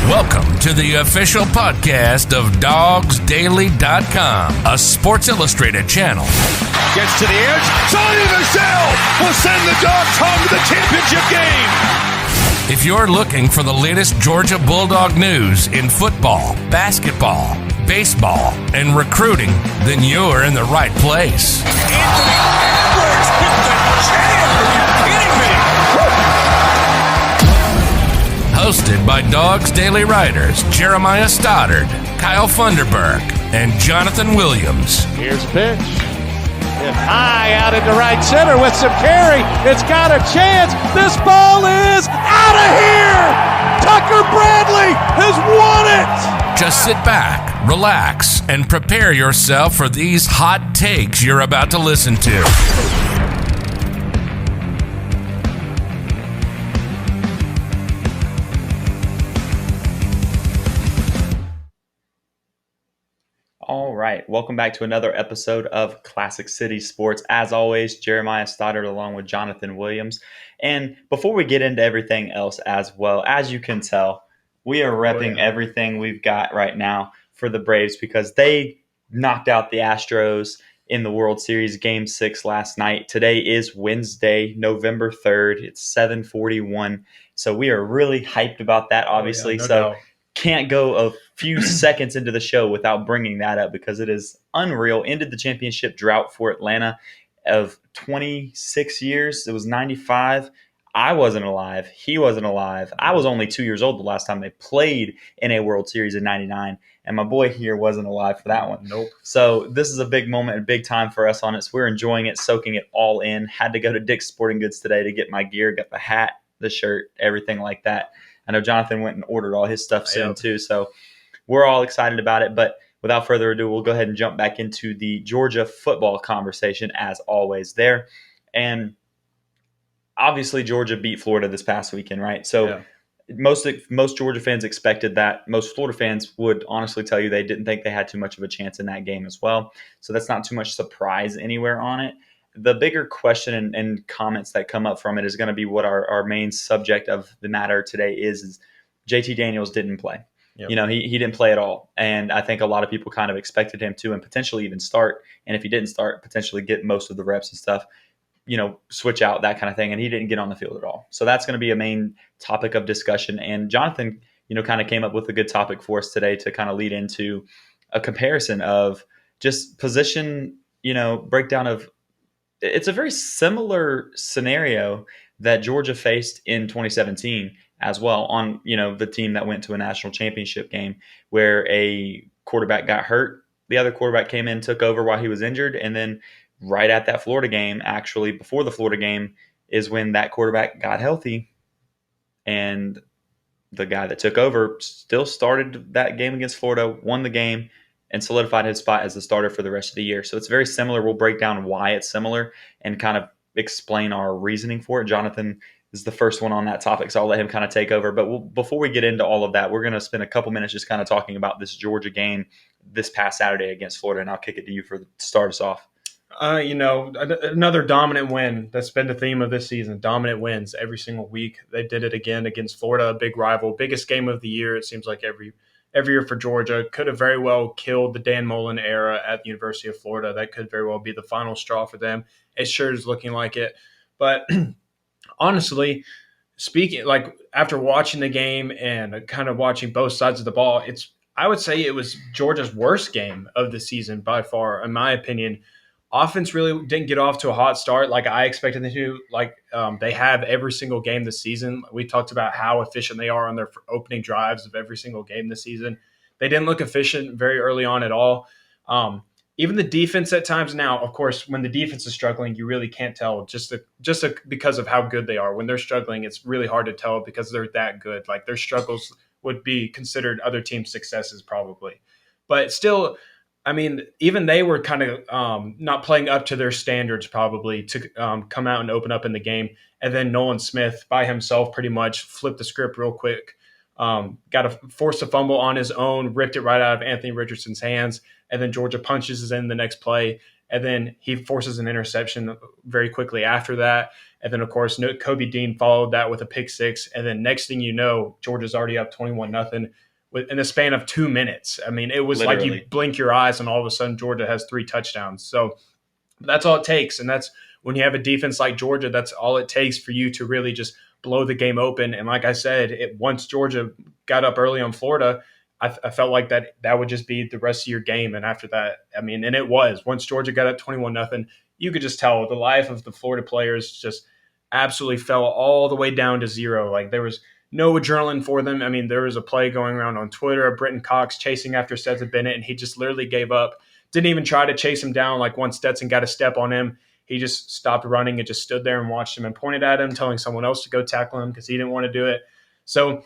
Welcome to the official podcast of DogsDaily.com, a Sports Illustrated channel. Gets to the edge. Sonny Michel will send the Dogs home to the championship game. If you're looking for the latest Georgia Bulldog news in football, basketball, baseball, and recruiting, then you're in the right place. Anthony Edwards with the jam. Are you kidding me? Hosted by Dogs Daily writers Jeremiah Stoddard, Kyle Funderburk, and Jonathan Williams. Here's a pitch. Hit high out into right center with some carry. It's got a chance. This ball is out of here. Tucker Bradley has won it. Just sit back, relax, and prepare yourself for these hot takes you're about to listen to. All right, welcome back to another episode of Classic City Sports. As always, Jeremiah Stoddard along with Jonathan Williams. And before we get into everything else as well, as you can tell, we are repping everything we've got right now for the Braves because they knocked out the Astros in the World Series Game 6 last night. Today is Wednesday, November 3rd. It's 7:41. So we are really hyped about that, obviously. No doubt. Can't go a few seconds into the show without bringing that up because it is unreal. Ended the championship drought for Atlanta of 26 years. It was 95. I wasn't alive. He wasn't alive. I was only 2 years old the last time they played in a World Series in 99. And my boy here wasn't alive for that one. Nope. So this is a big moment, a big time for us on it. So we're enjoying it, soaking it all in. Had to go to Dick's Sporting Goods today to get my gear, got the hat, the shirt, everything like that. I know Jonathan went and ordered all his stuff soon too, so we're all excited about it. But without further ado, we'll go ahead and jump back into the Georgia football conversation as always there. And obviously Georgia beat Florida this past weekend, right? So most Georgia fans expected that. Most Florida fans would honestly tell you they didn't think they had too much of a chance in that game as well. So that's not too much surprise anywhere on it. The bigger question and comments that come up from it is going to be what our main subject of the matter today is JT Daniels didn't play. Yep. You know, he didn't play at all. And I think a lot of people kind of expected him to and potentially even start. And if he didn't start, potentially get most of the reps and stuff, you know, switch out, that kind of thing. And he didn't get on the field at all. So that's going to be a main topic of discussion. And Jonathan, you know, kind of came up with a good topic for us today to kind of lead into a comparison of just position, you know, breakdown of. It's a very similar scenario that Georgia faced in 2017 as well on, you know, the team that went to a national championship game where a quarterback got hurt. The other quarterback came in, took over while he was injured. And then right at that Florida game, actually before the Florida game is when that quarterback got healthy. And the guy that took over still started that game against Florida, won the game, and solidified his spot as the starter for the rest of the year. So it's very similar. We'll break down why it's similar and kind of explain our reasoning for it. Jonathan is the first one on that topic, so I'll let him kind of take over. But before we get into all of that, we're going to spend a couple minutes just kind of talking about this Georgia game this past Saturday against Florida, and I'll kick it to you to start us off. You know, another dominant win. That's been the theme of this season. Dominant wins every single week. They did it again against Florida, a big rival, biggest game of the year. It seems like every year for Georgia. Could have very well killed the Dan Mullen era at the University of Florida. That could very well be the final straw for them. It sure is looking like it. But honestly, speaking, like after watching the game and kind of watching both sides of the ball, I would say it was Georgia's worst game of the season by far, in my opinion. Offense really didn't get off to a hot start like I expected them to. They have every single game this season. We talked about how efficient they are on their opening drives of every single game this season. They didn't look efficient very early on at all. Even the defense at times now, of course, when the defense is struggling, you really can't tell just because of how good they are. When they're struggling, it's really hard to tell because they're that good. Like their struggles would be considered other teams' successes probably. But still, I mean, even they were kind of not playing up to their standards probably to come out and open up in the game. And then Nolan Smith by himself pretty much flipped the script real quick. Forced a fumble on his own, ripped it right out of Anthony Richardson's hands. And then Georgia punches in the next play. And then he forces an interception very quickly after that. And then, of course, Kobe Dean followed that with a pick six. And then next thing you know, Georgia's already up 21-0 in the span of 2 minutes. I mean, it was Literally. like you blink your eyes and all of a sudden Georgia has 3 touchdowns. So that's all it takes. And that's when you have a defense like Georgia, that's all it takes for you to really just blow the game open. And like I said, once Georgia got up early on Florida, I felt like that would just be the rest of your game. And after that, I mean, and it was. Once Georgia got up 21-0, you could just tell the life of the Florida players just absolutely fell all the way down to zero. Like there was no adrenaline for them. I mean, there was a play going around on Twitter of Britton Cox chasing after Stetson Bennett, and he just literally gave up. Didn't even try to chase him down. Like once Stetson got a step on him, he just stopped running and just stood there and watched him and pointed at him, telling someone else to go tackle him because he didn't want to do it. So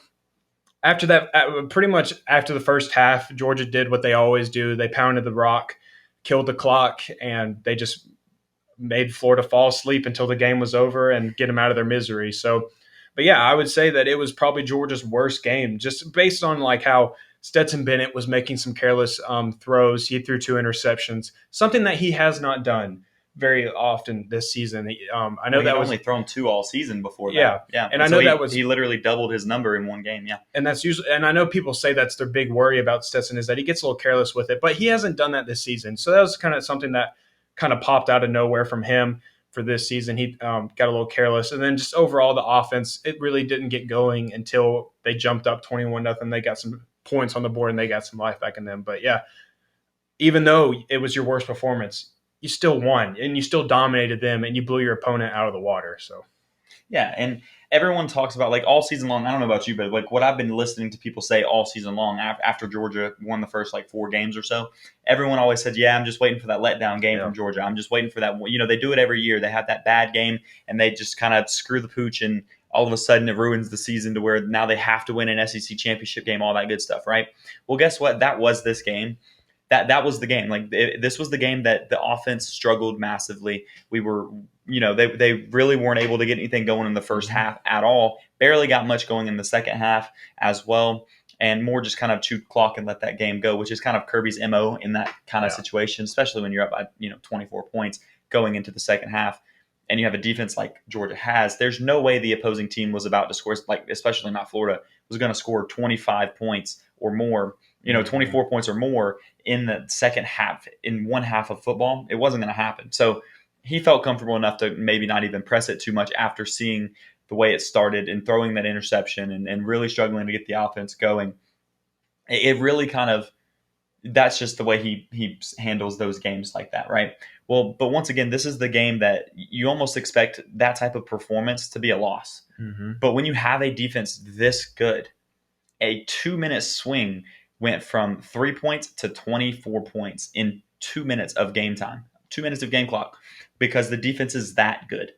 after that, pretty much after the first half, Georgia did what they always do. They pounded the rock, killed the clock, and they just made Florida fall asleep until the game was over and get them out of their misery. So, but yeah, I would say that it was probably Georgia's worst game, just based on like how Stetson Bennett was making some careless throws. He threw 2 interceptions, something that he has not done very often this season. I know that was only thrown 2 all season before that. Yeah. And I know that was he literally doubled his number in one game. Yeah, and that's usually. And I know people say that's their big worry about Stetson is that he gets a little careless with it, but he hasn't done that this season. So that was kind of something that kind of popped out of nowhere from him for this season. He got a little careless, and then just overall the offense, it really didn't get going until they jumped up 21-0. They got some points on the board and they got some life back in them. But yeah, even though it was your worst performance, you still won and you still dominated them and you blew your opponent out of the water. So yeah, and everyone talks about like all season long. I don't know about you, but like what I've been listening to people say all season long after Georgia won the first like 4 games or so, everyone always said, "Yeah, I'm just waiting for that letdown game from Georgia. I'm just waiting for that." You know, they do it every year. They have that bad game and they just kind of screw the pooch, and all of a sudden it ruins the season to where now they have to win an SEC championship game, all that good stuff, right? Well, guess what? That was this game. That was the game. Like this was the game that the offense struggled massively. We were, they really weren't able to get anything going in the first half at all. Barely got much going in the second half as well, and more just kind of chewed clock and let that game go, which is kind of Kirby's MO in that kind of situation, especially when you're up by 24 points going into the second half, and you have a defense like Georgia has. There's no way the opposing team was about to score, like especially not Florida, was going to score 25 points or more. 24 points or more in the second half, in one half of football. It wasn't going to happen. So he felt comfortable enough to maybe not even press it too much after seeing the way it started and throwing that interception and really struggling to get the offense going. It really kind of, that's just the way he handles those games like that, right? Well, but once again, this is the game that you almost expect that type of performance to be a loss. Mm-hmm. But when you have a defense this good, a 2-minute swing went from 3 points to 24 points in 2 minutes of game time, 2 minutes of game clock, because the defense is that good.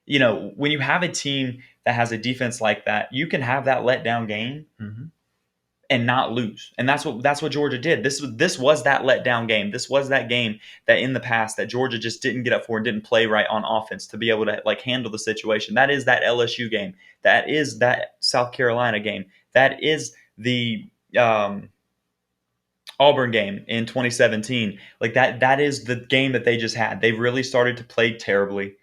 When you have a team that has a defense like that, you can have that letdown game and not lose. And that's what Georgia did. This was that letdown game. This was that game that in the past that Georgia just didn't get up for and didn't play right on offense to be able to like handle the situation. That is that LSU game. That is that South Carolina game. That is the Auburn game in 2017. Like that is the game that they just had. They really started to play terribly.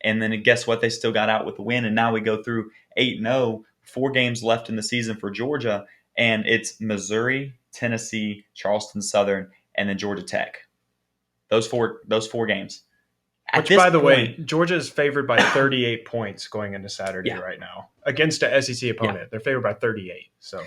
And then guess what? They still got out with the win. And now we go through 8-0, 4 games left in the season for Georgia. And it's Missouri, Tennessee, Charleston Southern, and then Georgia Tech. Those four games. Which, by the way, Georgia is favored by 38 points going into Saturday right now against an SEC opponent. Yeah. They're favored by 38. So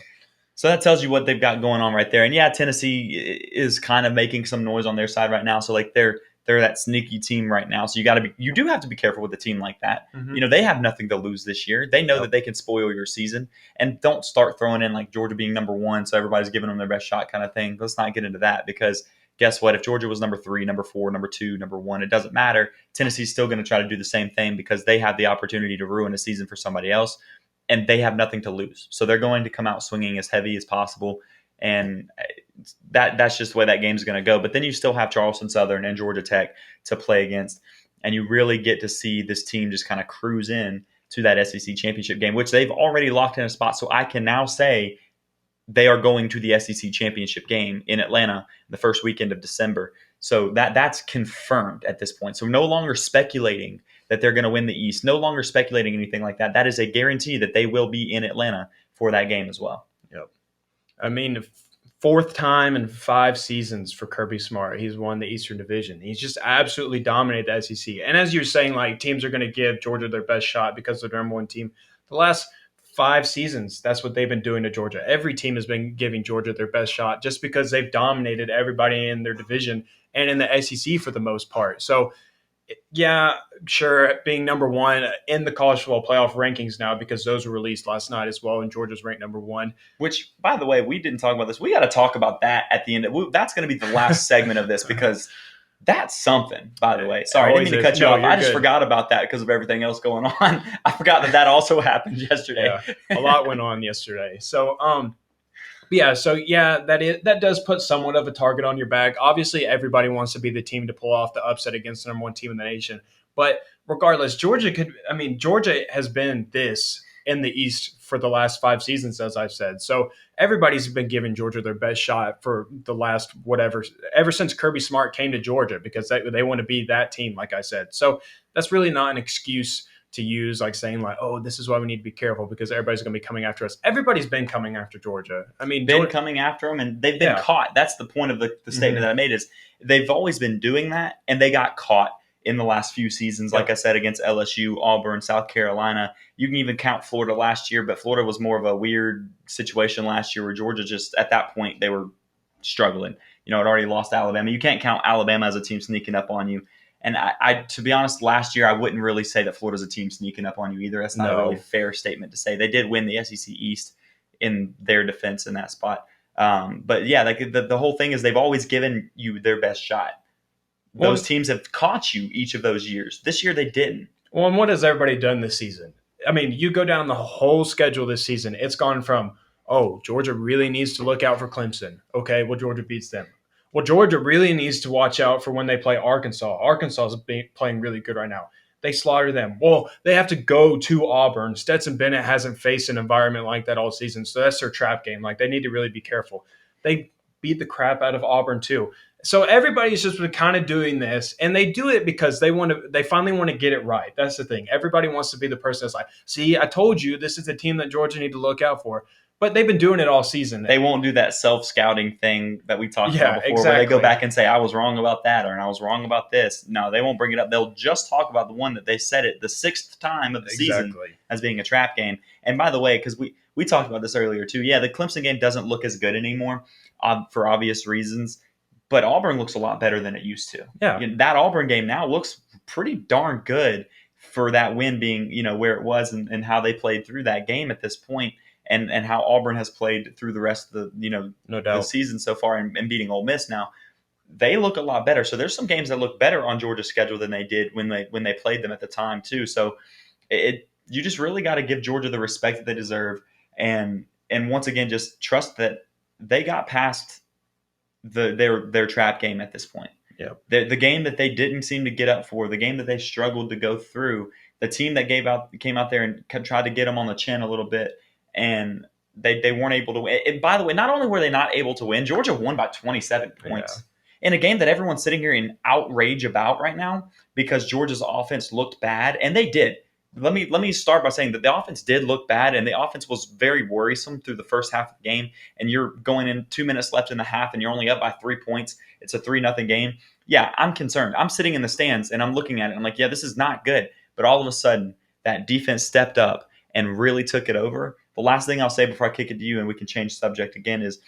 that tells you what they've got going on right there. And yeah, Tennessee is kind of making some noise on their side right now. So like they're that sneaky team right now. So you do have to be careful with a team like that. Mm-hmm. They have nothing to lose this year. They know that they can spoil your season, and don't start throwing in like Georgia being number 1. So everybody's giving them their best shot kind of thing. Let's not get into that, because guess what? If Georgia was number 3, number 4, number 2, number 1, it doesn't matter. Tennessee's still going to try to do the same thing because they have the opportunity to ruin a season for somebody else, and they have nothing to lose. So they're going to come out swinging as heavy as possible. And that's just the way that game's going to go. But then you still have Charleston Southern and Georgia Tech to play against, and you really get to see this team just kind of cruise in to that SEC championship game, which they've already locked in a spot. So I can now say they are going to the SEC championship game in Atlanta the first weekend of December. So that's confirmed at this point. So no longer speculating that they're going to win the East. No longer speculating anything like that. That is a guarantee that they will be in Atlanta for that game as well. Yep. I mean, fourth time in 5 seasons for Kirby Smart. He's won the Eastern Division. He's just absolutely dominated the SEC. And as you're saying, like, teams are going to give Georgia their best shot because they're the number one team. The last 5 seasons, that's what they've been doing to Georgia. Every team has been giving Georgia their best shot just because they've dominated everybody in their division and in the SEC for the most part. So, yeah, sure, being number one in the college football playoff rankings now, because those were released last night as well, and Georgia's ranked number 1. Which, by the way, we didn't talk about this. We got to talk about that at the end. That's going to be the last segment of this because that's something, by the way. Sorry, I didn't mean to cut you off. I just forgot about that because of everything else going on. I forgot that also happened yesterday. Yeah, a lot went on yesterday. So, that does put somewhat of a target on your back. Obviously, everybody wants to be the team to pull off the upset against the number one team in the nation. But regardless, Georgia has been this in the East for the last 5 seasons, as I've said. So everybody's been giving Georgia their best shot for the last ever since Kirby Smart came to Georgia, because they want to be that team, like I said. So that's really not an excuse to use, like saying like, oh, this is why we need to be careful because everybody's going to be coming after us. Everybody's been coming after Georgia. I mean, coming after them, and they've been caught. That's the point of the statement that I made, is they've always been doing that, and they got caught in the last few seasons, like I said, against LSU, Auburn, South Carolina. You can even count Florida last year, but Florida was more of a weird situation last year where Georgia just, at that point, they were struggling. It already lost Alabama. You can't count Alabama as a team sneaking up on you. And I, to be honest, last year I wouldn't really say that Florida's a team sneaking up on you either. That's not a really fair statement to say. They did win the SEC East in their defense in that spot. But yeah, like the whole thing is they've always given you their best shot. Those teams have caught you each of those years. This year they didn't. Well, and what has everybody done this season? I mean, you go down the whole schedule this season. It's gone from, oh, Georgia really needs to look out for Clemson. Okay, well, Georgia beats them. Well, Georgia really needs to watch out for when they play Arkansas. Arkansas is playing really good right now. They slaughter them. Well, they have to go to Auburn. Stetson Bennett hasn't faced an environment like that all season, so that's their trap game. Like, they need to really be careful. They beat the crap out of Auburn too. So everybody's just been kind of doing this, and they do it because they finally want to get it right. That's the thing. Everybody wants to be the person that's like, see, I told you this is the team that Georgia need to look out for. But they've been doing it all season. They won't do that self-scouting thing that we talked about before, where they go back and say, I was wrong about that, or I was wrong about this. No, they won't bring it up. They'll just talk about the one that they said it the 6th time of the season as being a trap game. And by the way, because we talked about this earlier too, yeah, the Clemson game doesn't look as good anymore for obvious reasons, but Auburn looks a lot better than it used to. Yeah. That Auburn game now looks pretty darn good for that win being, where it was and how they played through that game at this point. And how Auburn has played through the rest of the the season so far and beating Ole Miss now, they look a lot better. So there's some games that look better on Georgia's schedule than they did when they played them at the time too. So you just really got to give Georgia the respect that they deserve, and once again just trust that they got past their trap game at this point. Yeah, the game that they didn't seem to get up for, the game that they struggled to go through, the team that came out there and tried to get them on the chin a little bit. And they weren't able to win. And by the way, not only were they not able to win, Georgia won by 27 points in a game that everyone's sitting here in outrage about right now because Georgia's offense looked bad, and they did. Let me start by saying that the offense did look bad, and the offense was very worrisome through the first half of the game. And you're going in 2 minutes left in the half, and you're only up by 3 points. It's a 3-0 game. Yeah, I'm concerned. I'm sitting in the stands, and I'm looking at it. I'm like, yeah, this is not good. But all of a sudden, that defense stepped up and really took it over. The last thing I'll say before I kick it to you and we can change subject again is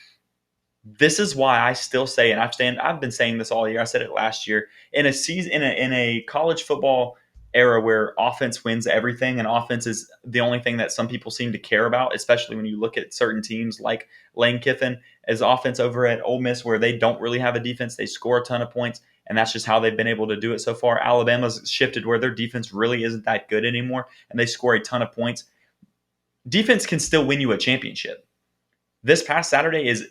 this is why I still say, and I've been saying this all year. I said it last year. In a season, in a college football era where offense wins everything and offense is the only thing that some people seem to care about, especially when you look at certain teams like Lane Kiffin as offense over at Ole Miss, where they don't really have a defense. They score a ton of points, and that's just how they've been able to do it so far. Alabama's shifted where their defense really isn't that good anymore, and they score a ton of points. Defense can still win you a championship. This past Saturday is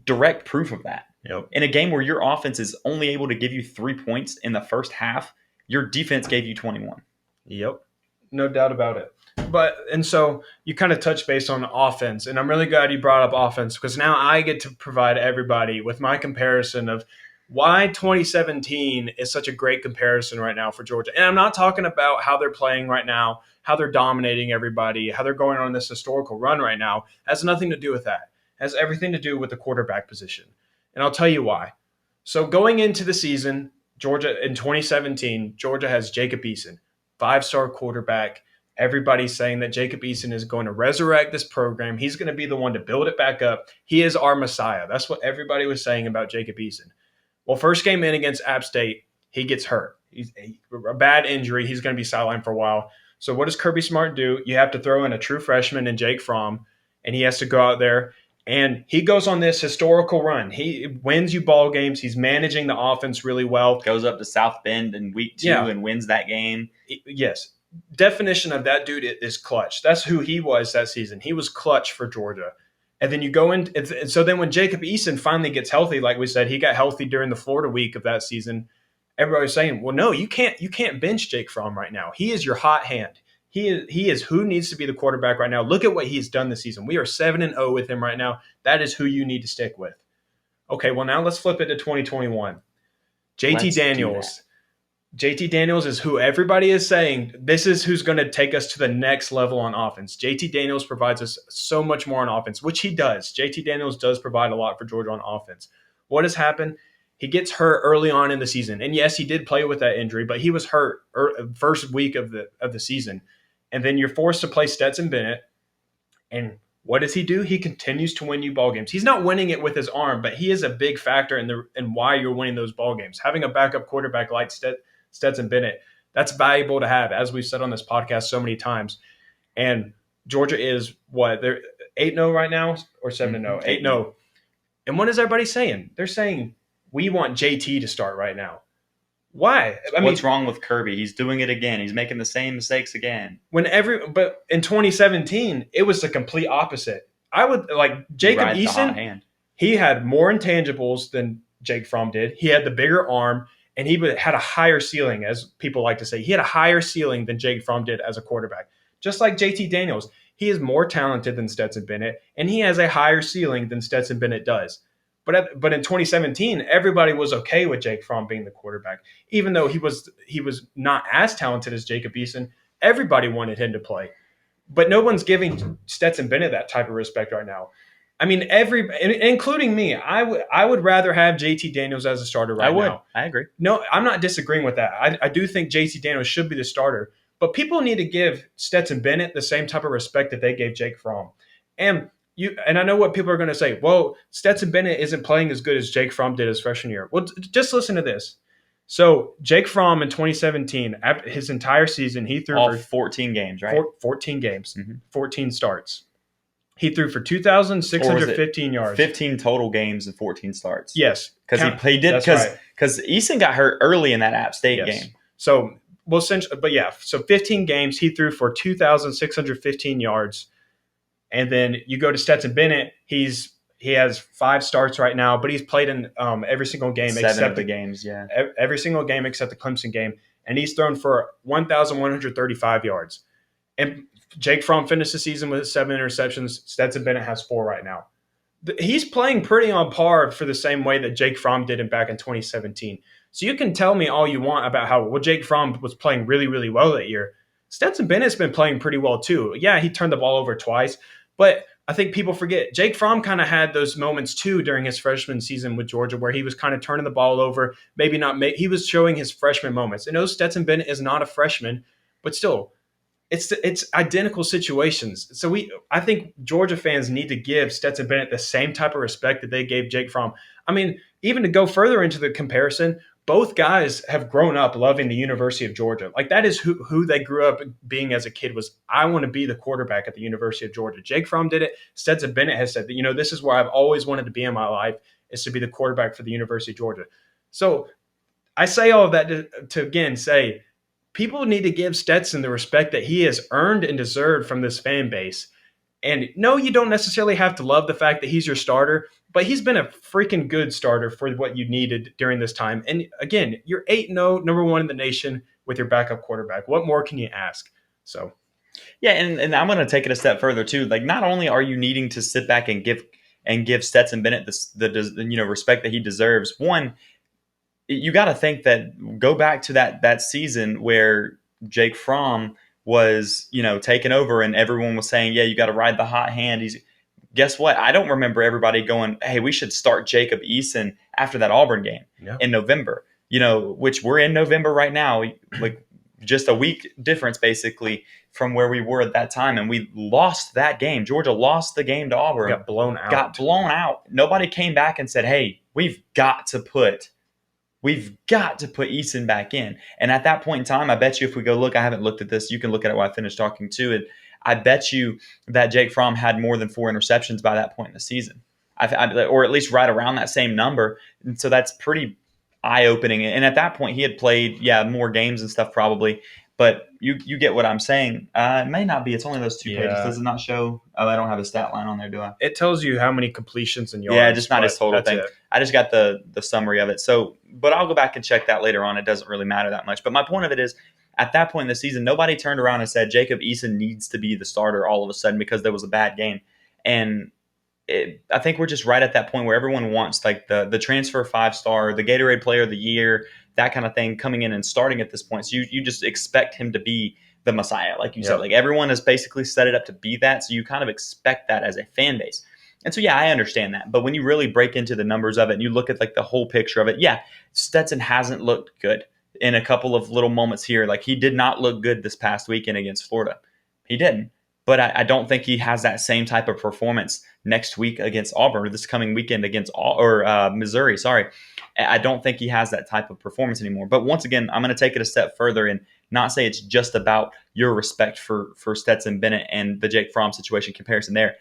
direct proof of that. Yep. In a game where your offense is only able to give you 3 points in the first half, your defense gave you 21. Yep. No doubt about it. And so you kind of touch base on offense, and I'm really glad you brought up offense because now I get to provide everybody with my comparison of why 2017 is such a great comparison right now for Georgia. And I'm not talking about how they're playing right now, how they're dominating everybody, how they're going on this historical run right now. It has nothing to do with that. It has everything to do with the quarterback position. And I'll tell you why. So going into the season, Georgia in 2017, Georgia has Jacob Eason, 5-star quarterback. Everybody's saying that Jacob Eason is going to resurrect this program. He's going to be the one to build it back up. He is our Messiah. That's what everybody was saying about Jacob Eason. Well, first game in against App State, he gets hurt. He's a bad injury. He's going to be sidelined for a while. So what does Kirby Smart do? You have to throw in a true freshman in Jake Fromm, and he has to go out there. And he goes on this historical run. He wins you ball games. He's managing the offense really well. Goes up to South Bend in week 2 and wins that game. Yes. Definition of that dude is clutch. That's who he was that season. He was clutch for Georgia. And then you go in. And so then when Jacob Eason finally gets healthy, like we said, he got healthy during the Florida week of that season. Everybody was saying, well, no, you can't bench Jake Fromm right now. He is your hot hand. He is who needs to be the quarterback right now. Look at what he's done this season. We are 7-0 with him right now. That is who you need to stick with. Okay, well, now let's flip it to 2021. JT Daniels. JT Daniels is who everybody is saying this is who's going to take us to the next level on offense. JT Daniels provides us so much more on offense, which he does. JT Daniels does provide a lot for Georgia on offense. What has happened? He gets hurt early on in the season. And yes, he did play with that injury, but he was hurt first week of the season. And then you're forced to play Stetson Bennett. And what does he do? He continues to win you ball games. He's not winning it with his arm, but he is a big factor in why you're winning those ball games. Having a backup quarterback like Stetson Bennett, that's valuable to have, as we've said on this podcast so many times. And Georgia is what? They're 8-0 right now or 7-0? 8-0. And what is everybody saying? They're saying, we want JT to start right now. Why? What's wrong with Kirby? He's doing it again. He's making the same mistakes again. But in 2017, it was the complete opposite. I would like Jacob Eason. He had more intangibles than Jake Fromm did. He had the bigger arm, and he had a higher ceiling, as people like to say. He had a higher ceiling than Jake Fromm did as a quarterback. Just like JT Daniels, he is more talented than Stetson Bennett, and he has a higher ceiling than Stetson Bennett does. But in 2017, everybody was okay with Jake Fromm being the quarterback, even though he was not as talented as Jacob Eason. Everybody wanted him to play, but no one's giving Stetson Bennett that type of respect right now. I mean, including me, I would rather have JT Daniels as a starter right now. I agree. No, I'm not disagreeing with that. I do think JT Daniels should be the starter, but people need to give Stetson Bennett the same type of respect that they gave Jake Fromm. And I know what people are going to say. Well, Stetson Bennett isn't playing as good as Jake Fromm did his freshman year. Well, just listen to this. So Jake Fromm in 2017, his entire season, he threw all for 14 games, right? 14 games, 14 starts. He threw for 2,615 yards. 15 total games and 14 starts. Yes, because he did because Eason got hurt early in that App State game. So so 15 games he threw for 2,615 yards. And then you go to Stetson Bennett. He has 5 starts right now, but he's played in every single game except the games. Yeah, every single game except the Clemson game, and he's thrown for 1,135 yards. And Jake Fromm finished the season with 7 interceptions. Stetson Bennett has 4 right now. He's playing pretty on par for the same way that Jake Fromm did back in 2017. So you can tell me all you want about how Jake Fromm was playing really, really well that year. Stetson Bennett's been playing pretty well too. Yeah, he turned the ball over twice. But I think people forget Jake Fromm kind of had those moments too during his freshman season with Georgia where he was kind of turning the ball over, he was showing his freshman moments. I know Stetson Bennett is not a freshman, but still, it's identical situations. So I think Georgia fans need to give Stetson Bennett the same type of respect that they gave Jake Fromm. I mean, even to go further into the comparison, both guys have grown up loving the University of Georgia. Like that is who they grew up being as a kid was, I want to be the quarterback at the University of Georgia. Jake Fromm did it. Stetson Bennett has said that, this is where I've always wanted to be in my life is to be the quarterback for the University of Georgia. So I say all of that to again say people need to give Stetson the respect that he has earned and deserved from this fan base. And no, you don't necessarily have to love the fact that he's your starter, but he's been a freaking good starter for what you needed during this time. And again, you're 8-0, number 1 in the nation with your backup quarterback. What more can you ask? So, yeah, and I'm going to take it a step further too. Like, not only are you needing to sit back and give Stetson Bennett the respect that he deserves. One, you got to think that go back to that season where Jake Fromm was, taking over and everyone was saying, yeah, you got to ride the hot hand. Guess what? I don't remember everybody going, hey, we should start Jacob Eason after that Auburn game in November, which we're in November right now, like just a week difference basically from where we were at that time. And we lost that game. Georgia lost the game to Auburn. Got blown out. Nobody came back and said, hey, we've got to put Eason back in. And at that point in time, I bet you if we go look, I haven't looked at this. You can look at it while I finish talking to it. I bet you that Jake Fromm had more than 4 interceptions by that point in the season, or at least right around that same number. And so that's pretty eye-opening. And at that point, he had played, more games and stuff probably. But you get what I'm saying. It may not be. It's only those 2 pages. Does it not show? Oh, I don't have a stat line on there, do I? It tells you how many completions and yards. Yeah, just not his total thing. It. I just got the summary of it. So, but I'll go back and check that later on. It doesn't really matter that much. But my point of it is, at that point in the season, nobody turned around and said Jacob Eason needs to be the starter all of a sudden because there was a bad game. And I think we're just right at that point where everyone wants like the transfer 5-star, the Gatorade Player of the Year, that kind of thing coming in and starting at this point. So you just expect him to be the Messiah, like you said. Like everyone has basically set it up to be that, so you kind of expect that as a fan base. And so, I understand that. But when you really break into the numbers of it and you look at like the whole picture of it, Stetson hasn't looked good in a couple of little moments here. Like he did not look good this past weekend against Florida. He didn't. But I don't think he has that same type of performance next week against Auburn, or this coming weekend against Missouri. Sorry. I don't think he has that type of performance anymore. But once again, I'm going to take it a step further and not say it's just about your respect for Stetson Bennett and the Jake Fromm situation comparison there.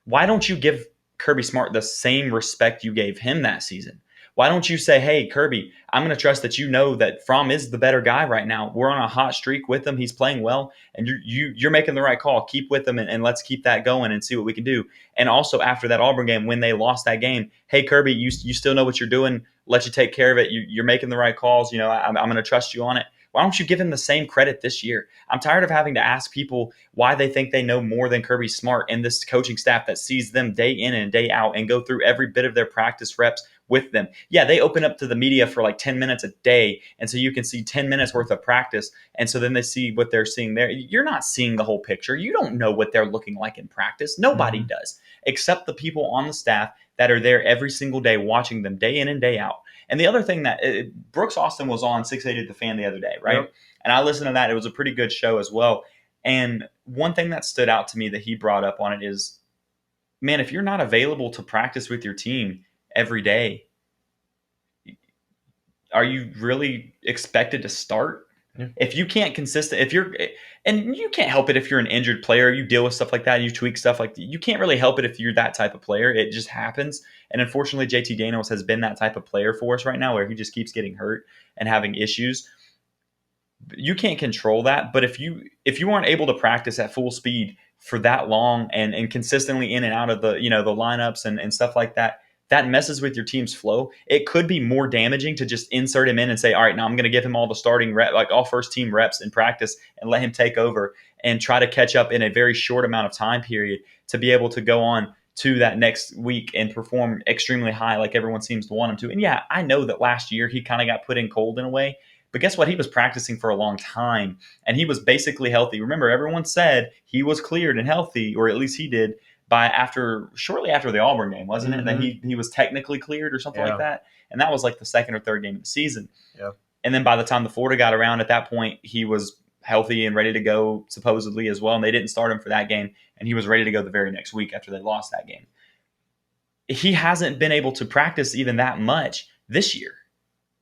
Why don't you give Kirby Smart the same respect you gave him that season? Why don't you say, hey, Kirby, I'm going to trust that you know that Fromm is the better guy right now. We're on a hot streak with him. He's playing well, and you're making the right call. Keep with him, and let's keep that going and see what we can do. And also after that Auburn game, when they lost that game, hey, Kirby, you still know what you're doing. Let you take care of it. You're making the right calls. I'm going to trust you on it. Why don't you give him the same credit this year? I'm tired of having to ask people why they think they know more than Kirby Smart and this coaching staff that sees them day in and day out and go through every bit of their practice reps with them. Yeah, they open up to the media for like 10 minutes a day, and so you can see 10 minutes worth of practice, and so then they see what they're seeing there. You're not seeing the whole picture. You don't know what they're looking like in practice. Nobody does, except the people on the staff that are there every single day watching them day in and day out. And the other thing that Brooks Austin was on 680 The Fan the other day, right? Yep. And I listened to that. It was a pretty good show as well. And one thing that stood out to me that he brought up on it is, man, if you're not available to practice with your team every day, are you really expected to start? Yeah. If you can't and you can't help it if you're an injured player, you deal with stuff like that, and you tweak stuff like that. You can't really help it if you're that type of player. It just happens. And unfortunately, JT Daniels has been that type of player for us right now, where he just keeps getting hurt and having issues. You can't control that. But if you aren't able to practice at full speed for that long and consistently in and out of the lineups and stuff like that, that messes with your team's flow. It could be more damaging to just insert him in and say, all right, now I'm going to give him all the starting all first team reps in practice and let him take over and try to catch up in a very short amount of time period to be able to go on to that next week and perform extremely high like everyone seems to want him to. And yeah, I know that last year he kind of got put in cold in a way, but guess what? He was practicing for a long time and he was basically healthy. Remember, everyone said he was cleared and healthy, or at least he did, shortly after the Auburn game, wasn't it? That he was technically cleared or something like that. And that was like the second or third game of the season. Yeah. And then by the time the Florida got around at that point, he was healthy and ready to go supposedly as well. And they didn't start him for that game. And he was ready to go the very next week after they lost that game. He hasn't been able to practice even that much this year.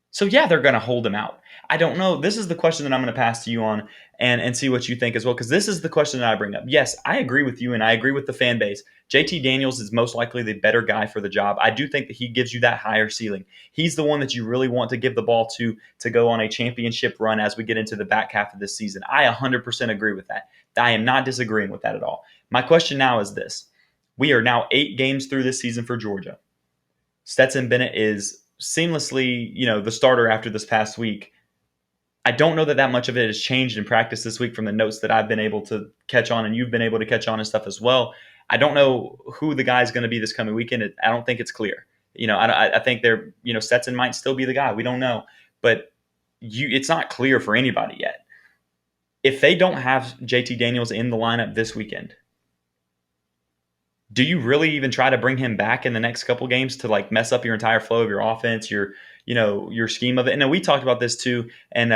So yeah, they're going to hold him out. I don't know. This is the question that I'm going to pass to you on and see what you think as well, because this is the question that I bring up. Yes, I agree with you and I agree with the fan base. JT Daniels is most likely the better guy for the job. I do think that he gives you that higher ceiling. He's the one that you really want to give the ball to go on a championship run as we get into the back half of this season. I 100% agree with that. I am not disagreeing with that at all. My question now is this. We are now 8 games through this season for Georgia. Stetson Bennett is seamlessly, the starter after this past week. I don't know that much of it has changed in practice this week from the notes that I've been able to catch on and you've been able to catch on and stuff as well. I don't know who the guy is going to be this coming weekend. I don't think it's clear. I think Stetson might still be the guy. We don't know, but it's not clear for anybody yet. If they don't have JT Daniels in the lineup this weekend, do you really even try to bring him back in the next couple games to like mess up your entire flow of your offense, your scheme of it? And we talked about this too. And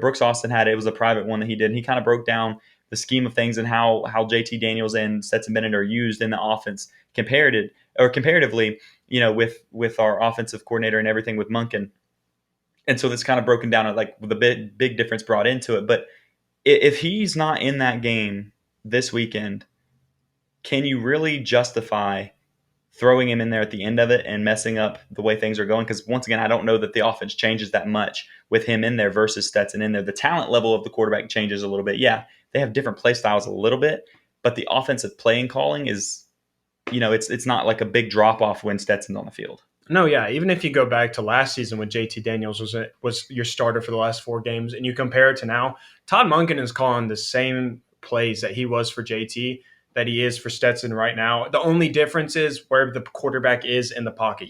Brooks Austin had it. It was a private one that he did. And he kind of broke down the scheme of things and how JT Daniels and Stetson Bennett are used in the offense comparatively, with our offensive coordinator and everything with Monken. And so that's kind of broken down like with a big difference brought into it. But if he's not in that game this weekend, can you really justify throwing him in there at the end of it and messing up the way things are going? Because once again, I don't know that the offense changes that much with him in there versus Stetson in there. The talent level of the quarterback changes a little bit. Yeah, they have different play styles a little bit, but the offensive playing calling is, it's not like a big drop off when Stetson's on the field. No, yeah. Even if you go back to last season when JT Daniels was your starter for the last 4 games, and you compare it to now, Todd Monken is calling the same plays that he was for JT that he is for Stetson right now. The only difference is where the quarterback is in the pocket.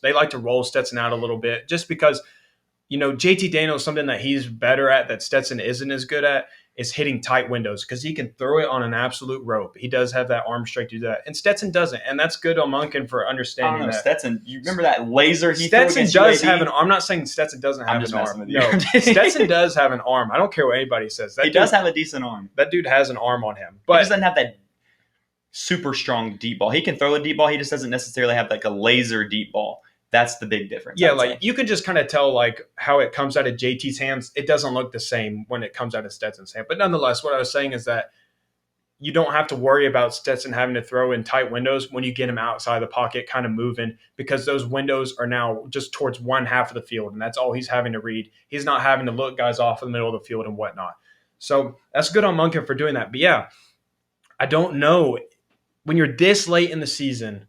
They like to roll Stetson out a little bit just because, JT Daniels, something that he's better at that Stetson isn't as good at is hitting tight windows because he can throw it on an absolute rope. He does have that arm strength to do that. And Stetson doesn't. And that's good on Monken for understanding that. Stetson, you remember that laser he Stetson threw against does UAB? have an arm. I'm not saying Stetson doesn't have an arm. No, Stetson does have an arm. I don't care what anybody says. He does have a decent arm. That dude has an arm on him. But But he doesn't have that super strong deep ball. He can throw a deep ball. He just doesn't necessarily have like a laser deep ball. That's the big difference. Yeah, you can just kind of tell like how it comes out of JT's hands. It doesn't look the same when it comes out of Stetson's hand. But nonetheless, what I was saying is that you don't have to worry about Stetson having to throw in tight windows when you get him outside the pocket, kind of moving, because those windows are now just towards one half of the field, and that's all he's having to read. He's not having to look guys off in the middle of the field and whatnot. So that's good on Monken for doing that. But yeah, I don't know. When you're this late in the season,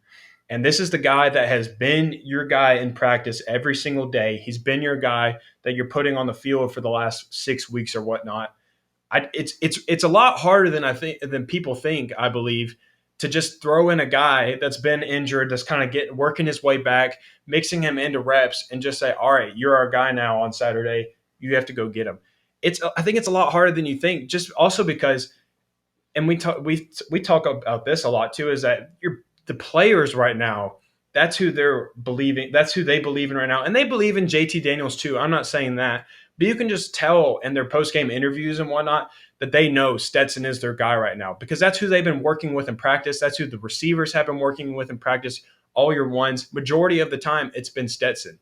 and this is the guy that has been your guy in practice every single day. He's been your guy that you're putting on the field for the last 6 weeks or whatnot. It's a lot harder than people think, I believe, to just throw in a guy that's been injured, that's kind of working his way back, mixing him into reps, and just say, all right, you're our guy now on Saturday. You have to go get him. I think it's a lot harder than you think, just also because, and we talk about this a lot too, is that the players right now, that's who they're believing. That's who they believe in right now. And they believe in JT Daniels too. I'm not saying that. But you can just tell in their post-game interviews and whatnot that they know Stetson is their guy right now because that's who they've been working with in practice. That's who the receivers have been working with in practice. All your ones, majority of the time, it's been Stetson.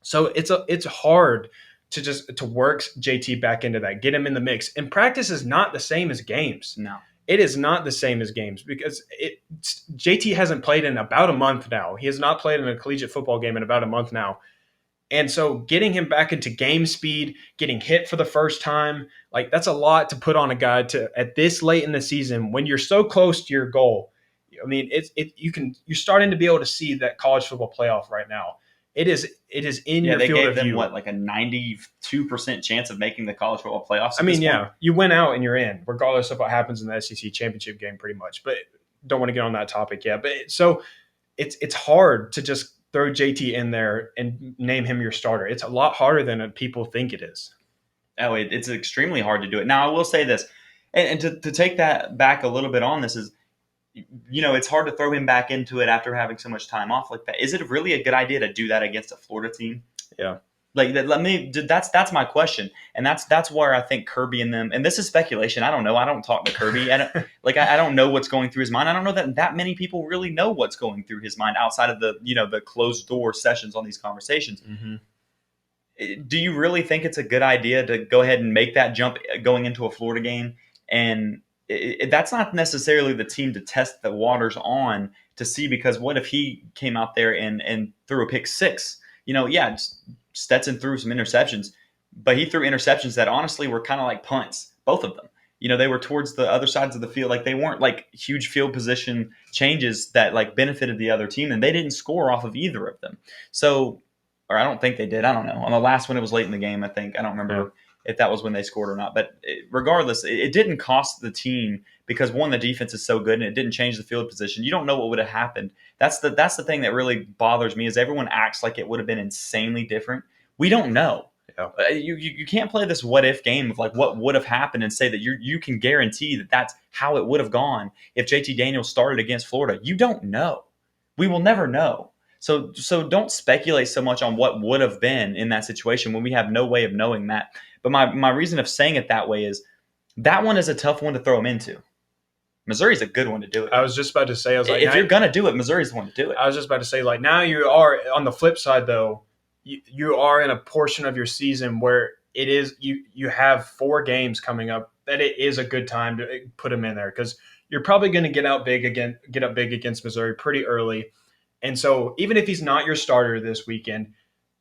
So it's hard to work JT back into that, get him in the mix. And practice is not the same as games. No. It is not the same as games because JT hasn't played in about a month now. He has not played in a collegiate football game in about a month now. And so getting him back into game speed, getting hit for the first time, like that's a lot to put on a guy at this late in the season when you're so close to your goal. I mean, you're starting to be able to see that college football playoff right now. It is in your field of view. Yeah, they gave them like a 92% chance of making the college football playoffs. I mean, yeah, you went out and you're in, regardless of what happens in the SEC championship game, pretty much. But don't want to get on that topic yet. But so it's hard to just throw JT in there and name him your starter. It's a lot harder than people think it is. Oh, it's extremely hard to do it. Now, I will say this, and to take that back a little bit on this is, it's hard to throw him back into it after having so much time off like that. Is it really a good idea to do that against a Florida team? Yeah. That's my question. And that's where I think Kirby and them, and this is speculation. I don't know. I don't talk to Kirby. I don't know what's going through his mind. I don't know that many people really know what's going through his mind outside of the closed door sessions on these conversations. Mm-hmm. Do you really think it's a good idea to go ahead and make that jump going into a Florida game? And that's not necessarily the team to test the waters on to see, because what if he came out there and threw a pick six? Stetson threw some interceptions, but he threw interceptions that honestly were kind of like punts, both of them. They were towards the other sides of the field. Like they weren't like huge field position changes that like benefited the other team, and they didn't score off of either of them. So, or I don't think they did. I don't know. On the last one, it was late in the game, I think. I don't remember if that was when they scored or not. But regardless, it didn't cost the team because, one, the defense is so good and it didn't change the field position. You don't know what would have happened. That's the thing that really bothers me is everyone acts like it would have been insanely different. We don't know. Yeah. You can't play this what if game of like what would have happened and say that you can guarantee that that's how it would have gone if JT Daniels started against Florida. You don't know. We will never know. So don't speculate so much on what would have been in that situation when we have no way of knowing that. But my reason of saying it that way is that one is a tough one to throw him into. Missouri's a good one to do it. I was just about to say, if you're going to do it, Missouri's the one to do it. I was just about to say, like, now you are on the flip side, though. You are in a portion of your season where it is you have 4 games coming up that it is a good time to put him in there because you're probably going to get up big against Missouri pretty early. And so even if he's not your starter this weekend,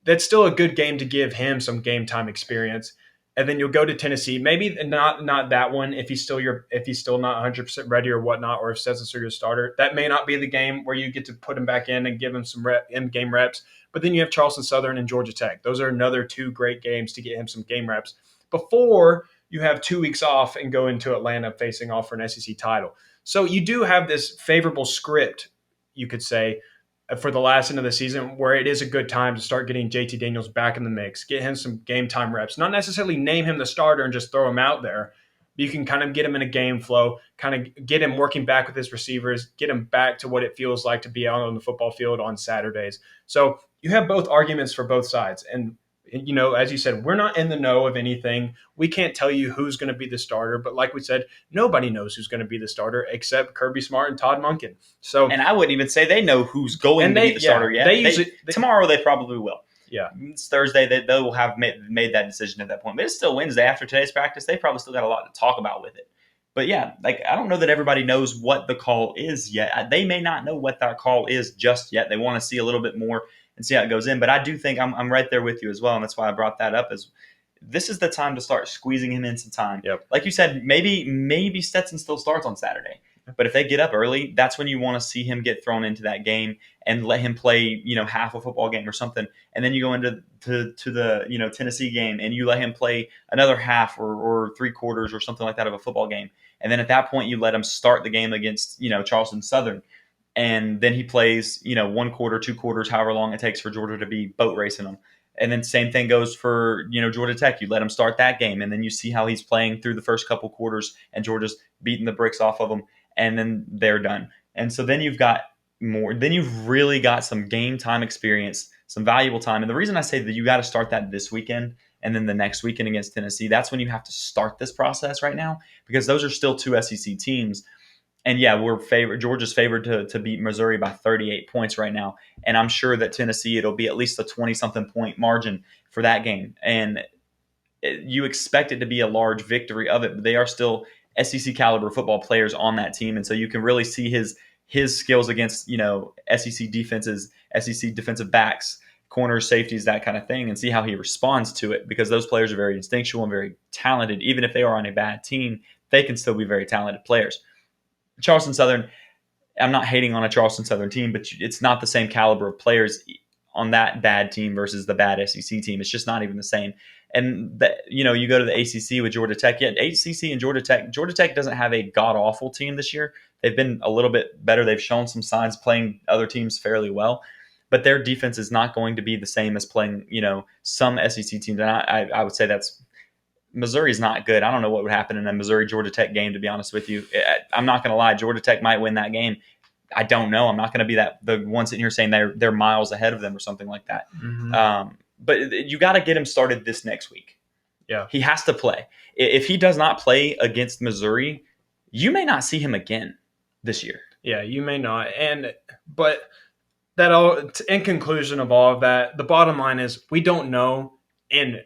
that's still a good game to give him some game time experience. And then you'll go to Tennessee. Maybe not that one if he's still not 100% ready or whatnot, or if Stetson's your starter. That may not be the game where you get to put him back in and give him some in-game reps. But then you have Charleston Southern and Georgia Tech. Those are another 2 great games to get him some game reps before you have 2 weeks off and go into Atlanta facing off for an SEC title. So you do have this favorable script, you could say, for the last end of the season where it is a good time to start getting JT Daniels back in the mix, get him some game time reps, not necessarily name him the starter and just throw him out there. But you can kind of get him in a game flow, kind of get him working back with his receivers, get him back to what it feels like to be out on the football field on Saturdays. So you have both arguments for both sides. And, you know, as you said, we're not in the know of anything. We can't tell you who's going to be the starter. But like we said, nobody knows who's going to be the starter except Kirby Smart and Todd Monken. So, and I wouldn't even say they know who's going to be the starter yet. Tomorrow they probably will. Yeah, it's Thursday. They will have made that decision at that point. But it's still Wednesday after today's practice. They probably still got a lot to talk about with it. But yeah, like I don't know that everybody knows what the call is yet. They may not know what that call is just yet. They want to see a little bit more and see how it goes in. But I do think I'm right there with you as well, and that's why I brought that up. Is this is the time to start squeezing him in some time. Yep. Like you said, maybe Stetson still starts on Saturday. But if they get up early, that's when you want to see him get thrown into that game and let him play, half a football game or something. And then you go into the Tennessee game and you let him play another half or 3/4 or something like that of a football game. And then at that point, you let him start the game against, Charleston Southern. And then he plays, 1 quarter, 2 quarters, however long it takes for Georgia to be boat racing them. And then same thing goes for, Georgia Tech. You let him start that game, and then you see how he's playing through the first couple quarters, and Georgia's beating the bricks off of him, and then they're done. And so then you've got more. Then you've really got some game time experience, some valuable time. And the reason I say that you got to start that this weekend and then the next weekend against Tennessee, that's when you have to start this process right now, because those are still 2 SEC teams. And yeah, Georgia's favored to beat Missouri by 38 points right now. And I'm sure that Tennessee, it'll be at least a 20-something point margin for that game. And you expect it to be a large victory of it, but they are still SEC caliber football players on that team. And so you can really see his skills against, SEC defenses, SEC defensive backs, corners, safeties, that kind of thing, and see how he responds to it, because those players are very instinctual and very talented. Even if they are on a bad team, they can still be very talented players. Charleston Southern, I'm not hating on a Charleston Southern team, but it's not the same caliber of players on that bad team versus the bad SEC team. It's just not even the same. And you go to the ACC with Georgia Tech. Yeah, ACC and Georgia Tech doesn't have a god-awful team this year. They've been a little bit better. They've shown some signs playing other teams fairly well, but their defense is not going to be the same as playing, some SEC teams. And I would say Missouri's not good. I don't know what would happen in a Missouri-Georgia Tech game, to be honest with you. I'm not going to lie. Georgia Tech might win that game. I don't know. I'm not going to be the one sitting here saying they're miles ahead of them or something like that. Mm-hmm. But you got to get him started this next week. Yeah, he has to play. If he does not play against Missouri, you may not see him again this year. Yeah, you may not. But that all, in conclusion of all of that, the bottom line is we don't know. And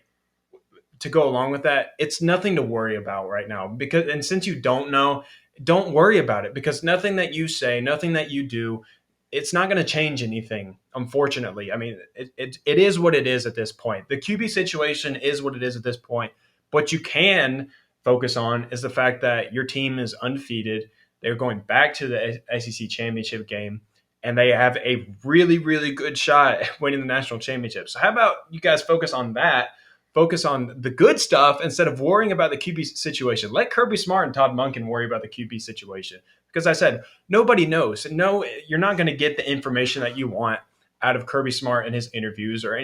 to go along with that, it's nothing to worry about right now, and since you don't know, don't worry about it, because nothing that you say, nothing that you do, it's not going to change anything, unfortunately. I mean, it is what it is at this point. The QB situation is what it is at this point. What you can focus on is the fact that your team is undefeated. They're going back to the SEC championship game, and they have a really, really good shot at winning the national championship. So how about you guys focus on that? focus on the good stuff instead of worrying about the QB situation. Let Kirby Smart and Todd Monken worry about the QB situation. Because I said, nobody knows. No, you're not going to get the information that you want out of Kirby Smart in his interviews or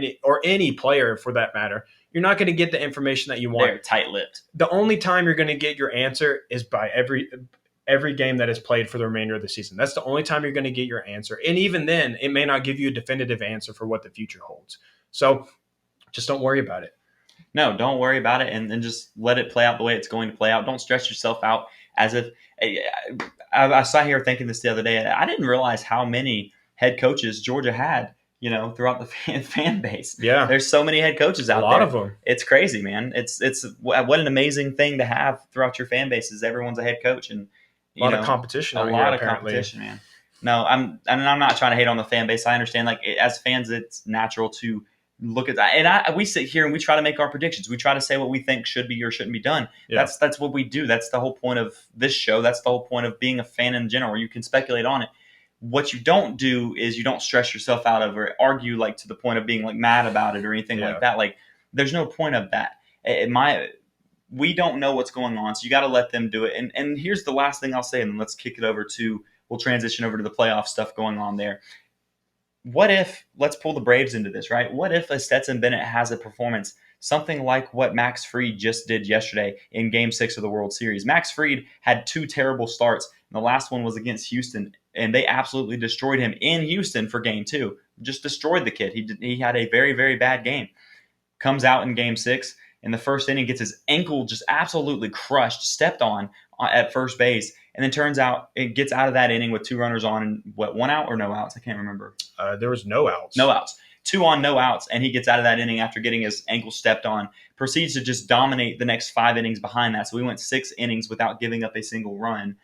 any player for that matter. You're not going to get the information that you want. They're tight-lipped. The only time you're going to get your answer is by every game that is played for the remainder of the season. That's the only time you're going to get your answer. And even then, it may not give you a definitive answer for what the future holds. So just don't worry about it. No, don't worry about it and just let it play out the way it's going to play out. Don't stress yourself out as if I sat here thinking this the other day. I didn't realize how many head coaches Georgia had, throughout the fan base. Yeah. There's so many head coaches out there. A lot of them. It's crazy, man. It's what an amazing thing to have throughout your fan base is everyone's a head coach and a lot of competition. Competition, man. No, I'm not trying to hate on the fan base. I understand, as fans, it's natural to look at that. And we sit here and we try to make our predictions. We try to say what we think should be or shouldn't be done. Yeah. That's what we do. That's the whole point of this show. That's the whole point of being a fan in general. You can speculate on it. What you don't do is you don't stress yourself out of or argue to the point of being mad about it or anything like that. There's no point of that. We don't know what's going on, so you got to let them do it. And here's the last thing I'll say, and then let's kick it over we'll transition over to the playoff stuff going on there. What if, let's pull the Braves into this, right? What if a Stetson Bennett has a performance something like what Max Fried just did yesterday in Game 6 of the World Series? Max Fried had 2 terrible starts, and the last one was against Houston, and they absolutely destroyed him in Houston for Game 2. Just destroyed the kid. He had a very, very bad game. Comes out in Game 6, in the first inning, gets his ankle just absolutely crushed, stepped on at first base, and then turns out it gets out of that inning with 2 runners on and 1 out or no outs? I can't remember. There was no outs. No outs. 2 on, no outs, and he gets out of that inning after getting his ankle stepped on, proceeds to just dominate the next 5 innings behind that. So we went 6 innings without giving up a single run.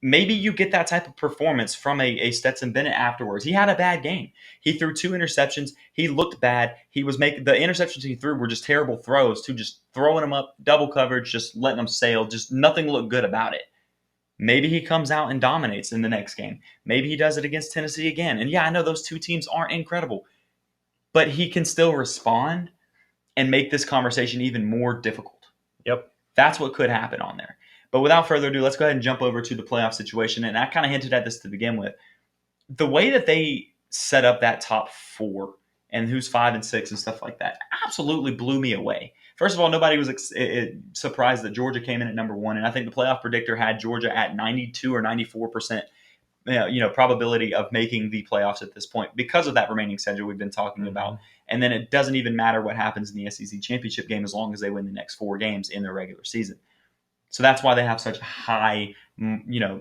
Maybe you get that type of performance from a Stetson Bennett afterwards. He had a bad game. He threw 2 interceptions. He looked bad. He was making the interceptions he threw were just terrible throws, too, just throwing them up, double coverage, just letting them sail. Just nothing looked good about it. Maybe he comes out and dominates in the next game. Maybe he does it against Tennessee again. And yeah, I know those 2 teams aren't incredible, but he can still respond and make this conversation even more difficult. Yep. That's what could happen on there. But without further ado, let's go ahead and jump over to the playoff situation. And I kind of hinted at this to begin with. The way that they set up that top 4 and who's 5 and 6 and stuff like that absolutely blew me away. First of all, nobody was surprised that Georgia came in at number 1. And I think the playoff predictor had Georgia at 92 or 94% probability of making the playoffs at this point because of that remaining schedule we've been talking about. And then it doesn't even matter what happens in the SEC championship game as long as they win the next 4 games in their regular season. So that's why they have such a high,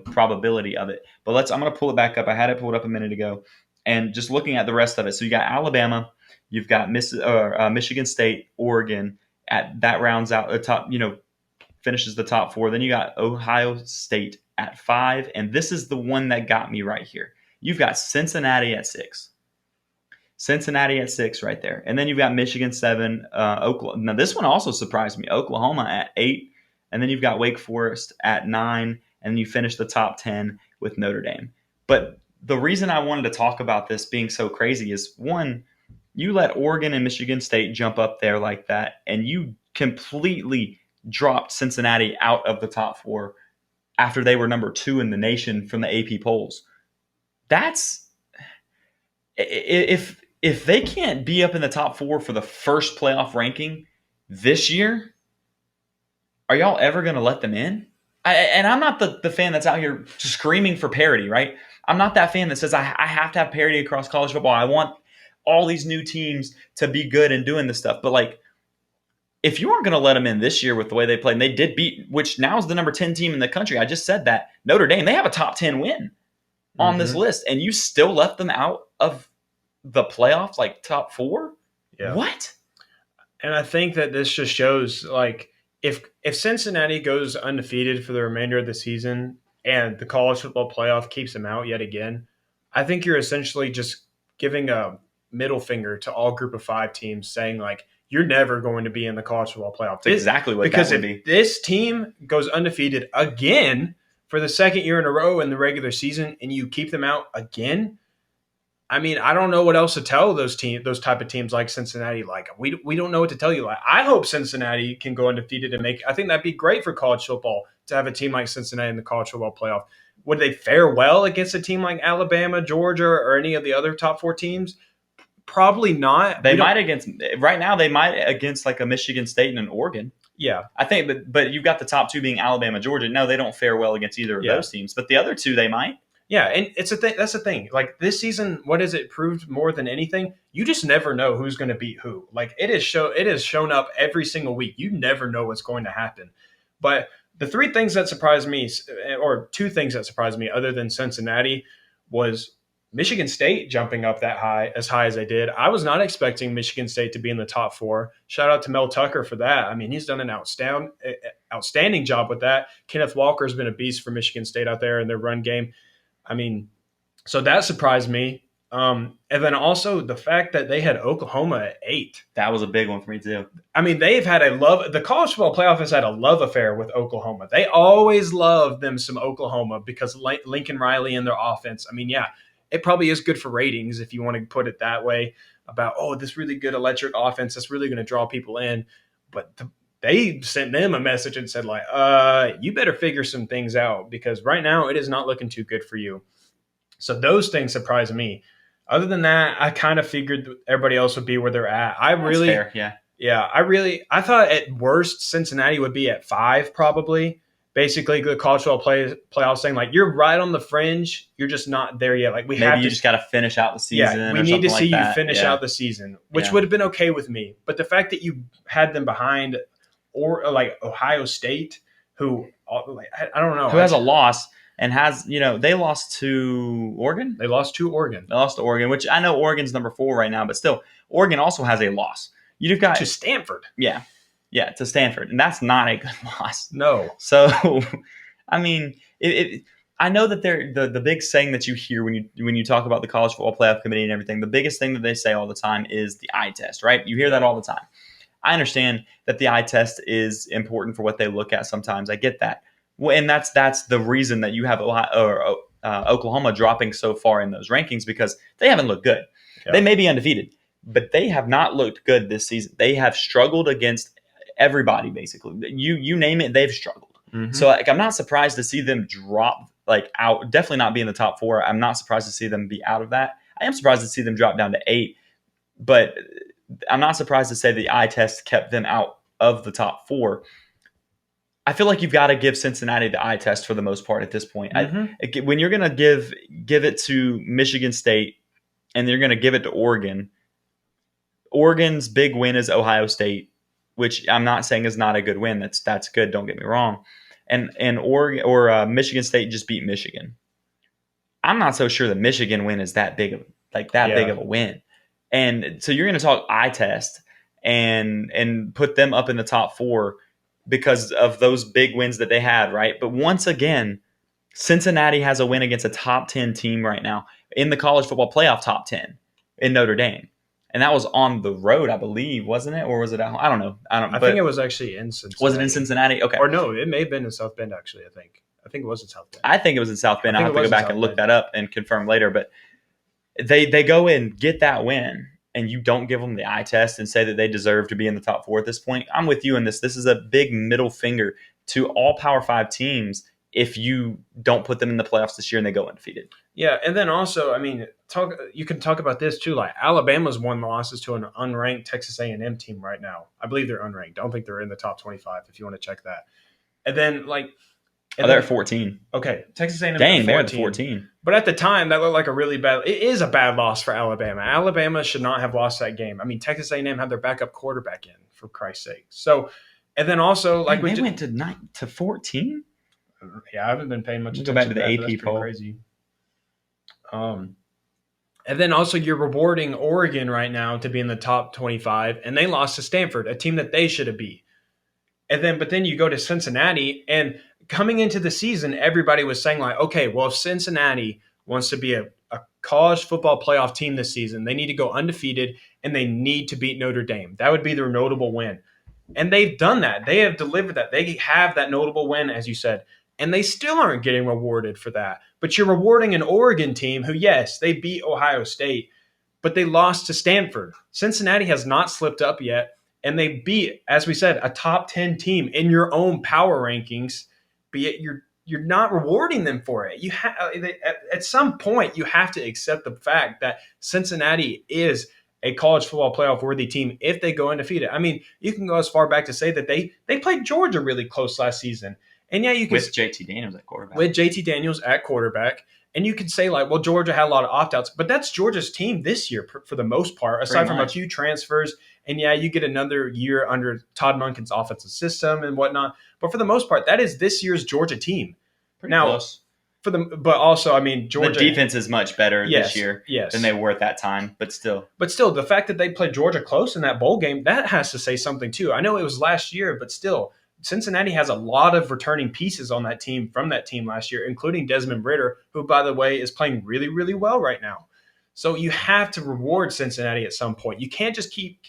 probability of it. But I'm going to pull it back up. I had it pulled up a minute ago, and just looking at the rest of it. So you got Alabama, you've got Michigan State, Oregon. That rounds out the top. Finishes the top 4. Then you got Ohio State at 5, and this is the one that got me right here. You've got Cincinnati at 6. Cincinnati at 6 right there, and then you've got Michigan 7. Oklahoma. Now this one also surprised me. Oklahoma at 8. And then you've got Wake Forest at 9, and you finish the top 10 with Notre Dame. But the reason I wanted to talk about this being so crazy is, one, you let Oregon and Michigan State jump up there like that, and you completely dropped Cincinnati out of the top 4 after they were number 2 in the nation from the AP polls. That's if they can't be up in the top 4 for the first playoff ranking this year, are y'all ever going to let them in? And I'm not the fan that's out here screaming for parity, right? I'm not that fan that says I have to have parity across college football. I want all these new teams to be good and doing this stuff. But if you aren't going to let them in this year with the way they played, and they did beat, which now is the number 10 team in the country. I just said that. Notre Dame, they have a top 10 win on this list, and you still left them out of the playoffs, top 4? Yeah. What? And I think that this just shows, if Cincinnati goes undefeated for the remainder of the season and the college football playoff keeps them out yet again, I think you're essentially just giving a middle finger to all Group of 5 teams, saying you're never going to be in the college football playoff. That's exactly what because that would be. If this team goes undefeated again for the second year in a row in the regular season and you keep them out again, I mean, I don't know what else to tell those type of teams like Cincinnati. Like we don't know what to tell you. Like I hope Cincinnati can go undefeated and make. I think that'd be great for college football to have a team like Cincinnati in the college football playoff. Would they fare well against a team like Alabama, Georgia, or any of the other top 4 teams? Probably not. They might against right now. They might against like a Michigan State and an Oregon. Yeah, I think, but you've got the top 2 being Alabama, Georgia. No, they don't fare well against either of those teams. But the other 2, they might. Yeah, and it's a thing. That's the thing. Like this season, what has it proved more than anything? You just never know who's going to beat who. Like it has shown up every single week. You never know what's going to happen. But the 3 things that surprised me, or 2 things that surprised me, other than Cincinnati, was Michigan State jumping up that high as they did. I was not expecting Michigan State to be in the top 4. Shout out to Mel Tucker for that. I mean, he's done an outstanding job with that. Kenneth Walker has been a beast for Michigan State out there in their run game. I mean, so that surprised me. And then also the fact that they had Oklahoma at 8. That was a big one for me too. I mean, they've had the college football playoff has had a love affair with Oklahoma. They always love them some Oklahoma because Lincoln Riley and their offense. I mean, yeah, it probably is good for ratings if you want to put it that way about, this really good electric offense that's really going to draw people in. But they sent them a message and said, like, you better figure some things out because right now it is not looking too good for you. So those things surprised me. Other than that, I kind of figured everybody else would be where they're at. That's fair, yeah. Yeah, I thought at worst Cincinnati would be at 5 probably. Basically, the college football playoffs saying, like, you're right on the fringe. You're just not there yet. Like maybe you just got to finish out the season. Yeah, we need to see you finish out the season, which would have been okay with me. But the fact that you had them behind – or like Ohio State, who I don't know, who has a loss and has they lost to Oregon. They lost to Oregon, which I know Oregon's number 4 right now, but still, Oregon also has a loss. You've got to Stanford, yeah, to Stanford, and that's not a good loss. No, so I mean, I know that the big saying that you hear when you talk about the college football playoff committee and everything, the biggest thing that they say all the time is the eye test, right? You hear that all the time. I understand that the eye test is important for what they look at sometimes. I get that. Well, and that's the reason that you have Oklahoma dropping so far in those rankings because they haven't looked good. Yeah. They may be undefeated, but they have not looked good this season. They have struggled against everybody, basically. You name it, they've struggled. Mm-hmm. So I'm not surprised to see them drop out. Definitely not be in the top 4. I'm not surprised to see them be out of that. I am surprised to see them drop down to 8, but I'm not surprised to say the eye test kept them out of the top 4. I feel like you've got to give Cincinnati the eye test for the most part at this point. Mm-hmm. When you're going to give it to Michigan State and you're going to give it to Oregon, Oregon's big win is Ohio State, which I'm not saying is not a good win. That's good. Don't get me wrong. And Oregon or Michigan State just beat Michigan. I'm not so sure the Michigan win is that big of big of a win. And so you're going to talk eye test and put them up in the top 4 because of those big wins that they had, right? But once again, Cincinnati has a win against a top 10 team right now in the college football playoff top 10 in Notre Dame. And that was on the road, I believe, wasn't it? Or was it at home? I don't know. I think it was actually in Cincinnati. Was it in Cincinnati? Okay. Or no, it may have been in South Bend, actually, I think it was in South Bend. I think it was in South Bend. I'll have to go back and look that up and confirm later. But they go and get that win, and you don't give them the eye test and say that they deserve to be in the top 4 at this point. I'm with you in this. This is a big middle finger to all Power 5 teams if you don't put them in the playoffs this year and they go undefeated. Yeah, and then also, I mean, you can talk about this too. Like Alabama's won losses to an unranked Texas A&M team right now. I believe they're unranked. I don't think they're in the top 25 if you want to check that. And then they're at 14. Okay, Texas A&M. Dang, they're at 14. But at the time, that looked like a really bad. It is a bad loss for Alabama. Alabama should not have lost that game. I mean, Texas A&M had their backup quarterback in, for Christ's sake. So, and then also they went to 14. Yeah, I haven't been paying much attention. Go back to the AP poll. Crazy. And then also you're rewarding Oregon right now to be in the top 25, and they lost to Stanford, a team that they should have beat. But then you go to Cincinnati, and coming into the season, everybody was saying like, okay, well, if Cincinnati wants to be a college football playoff team this season, they need to go undefeated and they need to beat Notre Dame. That would be their notable win. And they've done that. They have delivered that. They have that notable win, as you said. and they still aren't getting rewarded for that. But you're rewarding an Oregon team who, yes, they beat Ohio State, but they lost to Stanford. Cincinnati has not slipped up yet, and they beat, as we said, a top 10 team in your own power rankings, but yet you're not rewarding them for it. You at some point you have to accept the fact that Cincinnati is a college football playoff worthy team if they go undefeated. I mean, you can go as far back to say that they played Georgia really close last season. And yeah, you can with JT Daniels at quarterback. With JT Daniels at quarterback. And you could say, like, well, Georgia had a lot of opt-outs, but that's Georgia's team this year for the most part, aside from a few transfers. And yeah, you get another year under Todd Monken's offensive system and whatnot. But for the most part, that is this year's Georgia team. Pretty close. But also, I mean, Georgia. The defense is much better this year than they were at that time, but still. But still, the fact that they played Georgia close in that bowl game, that has to say something too. I know it was last year, but still, Cincinnati has a lot of returning pieces on that team from that team last year, including Desmond Ridder, who, by the way, is playing really, really well right now. So you have to reward Cincinnati at some point. You can't just keep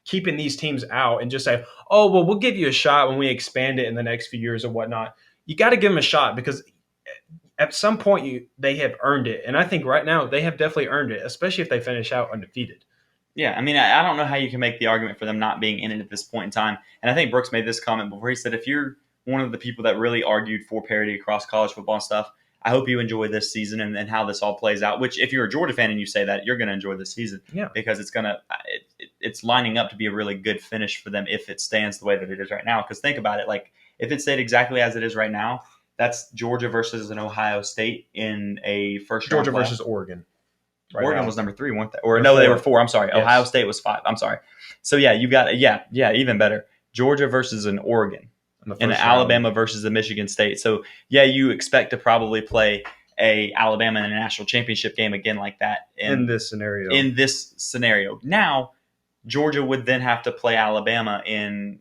keeping these teams out and just say, oh, well, we'll give you a shot when we expand it in the next few years or whatnot. You got to give them a shot because at some point they have earned it. And I think right now they have definitely earned it, especially if they finish out undefeated. Yeah, I mean, I don't know how you can make the argument for them not being in it at this point in time. And I think Brooks made this comment before. He said, if you're one of the people that really argued for parity across college football and stuff, I hope you enjoy this season and how this all plays out, which if you're a Georgia fan and you say that, you're going to enjoy this season because it's lining up to be a really good finish for them if it stands the way that it is right now. Because think about it, like if it stayed exactly as it is right now, that's Georgia versus an Ohio State in a first round. Georgia versus Oregon. Right Oregon was number 3, weren't they? Or no, they were 4. I'm sorry. Yes. Ohio State was 5. I'm sorry. So yeah, you got even better. Georgia versus an Oregon, and Alabama versus a Michigan State. So yeah, you expect to probably play a Alabama in a national championship game again like that in this scenario. Now, Georgia would then have to play Alabama in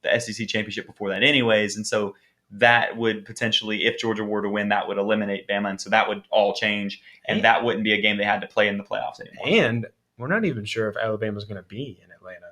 the SEC championship before that, anyways, and so that would potentially, if Georgia were to win, that would eliminate Bama, and so that would all change, and that wouldn't be a game they had to play in the playoffs anymore. And we're not even sure if Alabama's going to be in Atlanta.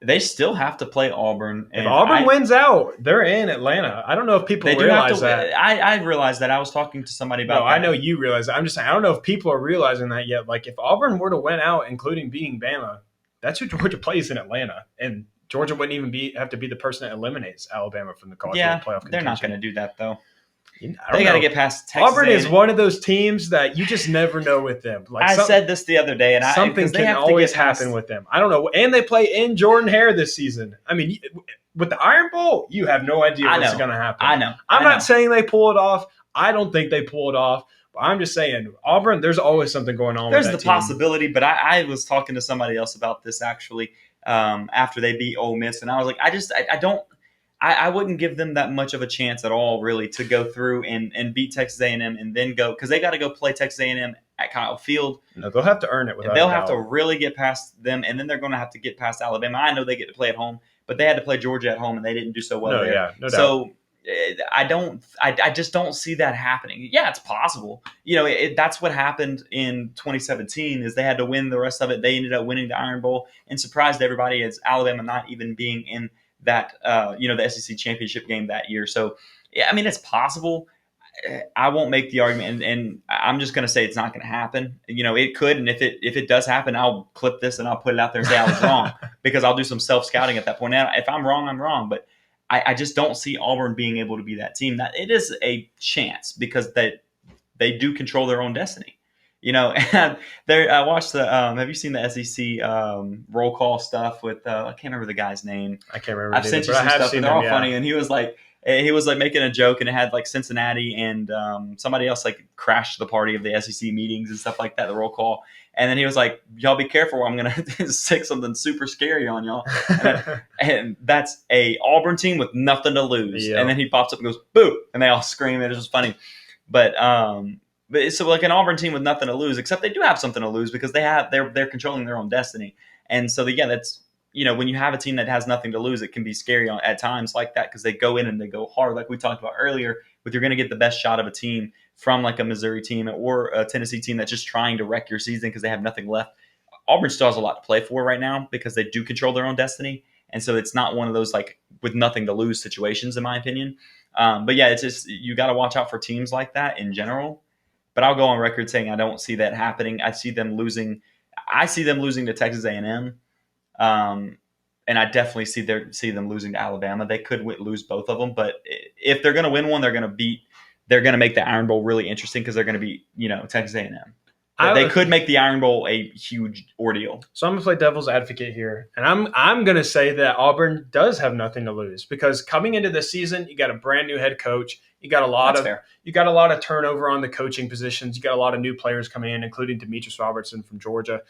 They still have to play Auburn. If Auburn wins out, they're in Atlanta. I don't know if people realize that. I realized that. I was talking to somebody about that. I know you realize that. I'm just saying, I don't know if people are realizing that yet. Like, if Auburn were to win out, including beating Bama, that's who Georgia plays in Atlanta. And Georgia wouldn't even have to be the person that eliminates Alabama from the college football playoff contention. They're not going to do that, though. They got to get past Texas. Auburn is one of those teams that you just never know with them. Like I said this the other day, and something can always happen with them. I don't know. And they play in Jordan-Hare this season. I mean, with the Iron Bowl, you have no idea what's going to happen. I know. I'm not saying they pull it off. I don't think they pull it off. But I'm just saying, Auburn, there's always something going on with that team. There's the possibility, but I was talking to somebody else about this actually after they beat Ole Miss, and I was like, I wouldn't give them that much of a chance at all, really, to go through and beat Texas A&M and then go, because they got to go play Texas A&M at Kyle Field. No, they'll have to earn it. They'll have to really get past them, and then they're going to have to get past Alabama. I know they get to play at home, but they had to play Georgia at home, and they didn't do so well there. No doubt. So I just don't see that happening. Yeah, it's possible. You know, that's what happened in 2017 is they had to win the rest of it. They ended up winning the Iron Bowl and surprised everybody as Alabama not even being in that, the SEC championship game that year. So, yeah, I mean, it's possible. I won't make the argument, and I'm just going to say it's not going to happen. You know, it could, and if it does happen, I'll clip this and I'll put it out there and say I was wrong because I'll do some self-scouting at that point. Now, if I'm wrong, I'm wrong, but I just don't see Auburn being able to be that team. That it is a chance because they do control their own destiny. You know, and I watched the. Have you seen the SEC roll call stuff with? I can't remember the guy's name. I can't remember. I've sent you some stuff, and they're all funny. And he was like making a joke, and it had like Cincinnati and somebody else like crashed the party of the SEC meetings and stuff like that. The roll call, and then he was like, "Y'all be careful, I'm gonna stick something super scary on y'all." And that's a Auburn team with nothing to lose. Yep. And then he pops up and goes, "Boo!" and they all scream. It was just funny, but so like an Auburn team with nothing to lose, except they do have something to lose because they're controlling their own destiny. And so that's, when you have a team that has nothing to lose, it can be scary at times like that because they go in and they go hard. Like we talked about earlier, you're going to get the best shot of a team from like a Missouri team or a Tennessee team that's just trying to wreck your season because they have nothing left. Auburn still has a lot to play for right now because they do control their own destiny. And so it's not one of those like with nothing to lose situations, in my opinion. But yeah, it's just you got to watch out for teams like that in general. But I'll go on record saying I don't see that happening. I see them losing. I see them losing to Texas A&M, and I definitely see them losing to Alabama. They could lose both of them, but if they're going to win one, they're going to make the Iron Bowl really interesting because they're going to beat Texas A&M. They could make the Iron Bowl a huge ordeal. So I'm going to play devil's advocate here, and I'm going to say that Auburn does have nothing to lose because coming into this season, you got a brand new head coach. You got a lot of turnover on the coaching positions. You got a lot of new players coming in, including Demetrius Robertson from Georgia.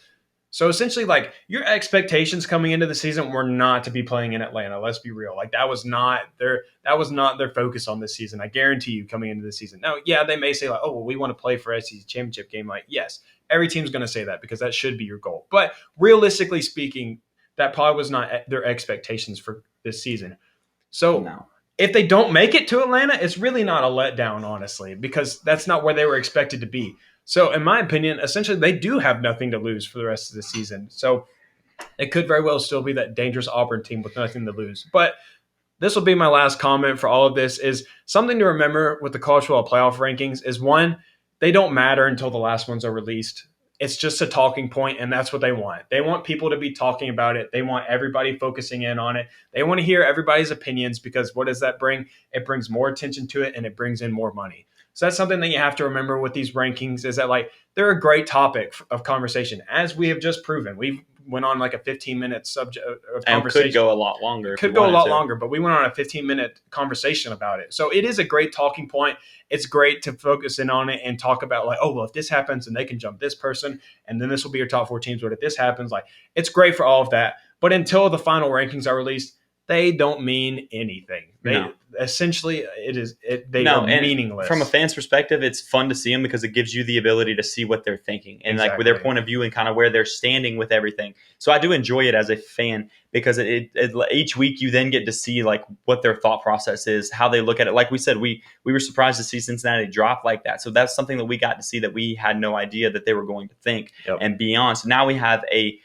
So essentially, like, your expectations coming into the season were not to be playing in Atlanta. Let's be real. Like, that was not their focus on this season. I guarantee you, coming into the season. Now, yeah, they may say like, "Oh, well, we want to play for SEC championship game." Like, yes, every team's going to say that because that should be your goal. But realistically speaking, that probably was not their expectations for this season. So if they don't make it to Atlanta, it's really not a letdown, honestly, because that's not where they were expected to be. So in my opinion, essentially they do have nothing to lose for the rest of the season. So it could very well still be that dangerous Auburn team with nothing to lose. But this will be my last comment for all of this is something to remember with the college football playoff rankings is one, they don't matter until the last ones are released. It's just a talking point, and that's what they want. They want people to be talking about it. They want everybody focusing in on it. They want to hear everybody's opinions because what does that bring? It brings more attention to it, and it brings in more money. So that's something that you have to remember with these rankings is that, like, they're a great topic of conversation, as we have just proven. We've went on like a 15-minute subject of conversation. And could go a lot longer. It could go a lot longer, but we went on a 15-minute conversation about it. So it is a great talking point. It's great to focus in on it and talk about like, oh, well, if this happens, then they can jump this person, and then this will be your top 4 teams. But if this happens, like, it's great for all of that. But until the final rankings are released, they don't mean anything. Essentially, they are meaningless. From a fan's perspective, it's fun to see them because it gives you the ability to see what they're thinking and like with their point of view and kind of where they're standing with everything. So I do enjoy it as a fan because each week you then get to see like what their thought process is, how they look at it. Like we said, we were surprised to see Cincinnati drop like that. So that's something that we got to see that we had no idea that they were going to think and beyond. So now we have a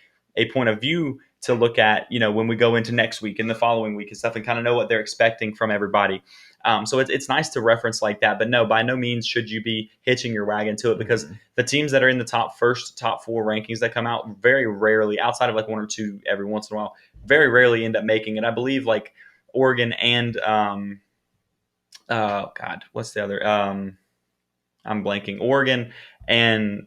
point of view to look at, when we go into next week and the following week and stuff and kind of know what they're expecting from everybody. So it's nice to reference like that, but no, by no means should you be hitching your wagon to it because the teams that are in the top 4 rankings that come out very rarely, outside of like 1 or 2 every once in a while, very rarely end up making it. I believe like Oregon and, what's the other? I'm blanking. Oregon and,